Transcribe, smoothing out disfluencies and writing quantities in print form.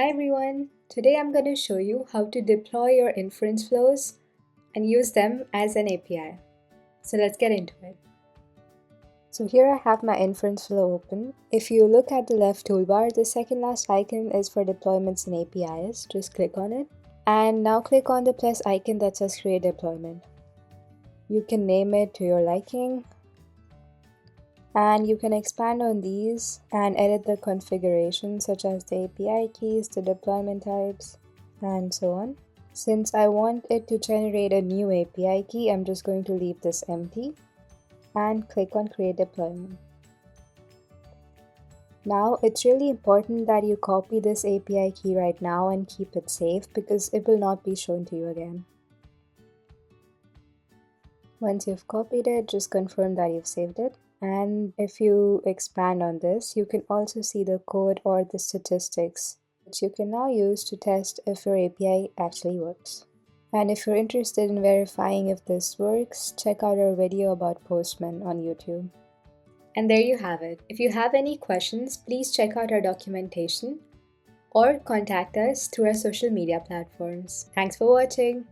Hi everyone! Today I'm going to show you how to deploy your inference flows and use them as an API. So let's get into it. So here I have my inference flow open. If you look at the left toolbar, the second last icon is for deployments and APIs. Just click on it. And now click on the plus icon that says create deployment. You can name it to your liking. And you can expand on these and edit the configuration such as the API keys, the deployment types, and so on. Since I want it to generate a new API key, I'm just going to leave this empty and click on create deployment. Now it's really important that you copy this API key right now and keep it safe because it will not be shown to you again. Once you've copied it, just confirm that you've saved it. And if you expand on this, you can also see the code or the statistics, which you can now use to test if your API actually works. And if you're interested in verifying if this works, check out our video about Postman on YouTube. And there you have it. If you have any questions, please check out our documentation or contact us through our social media platforms. Thanks for watching.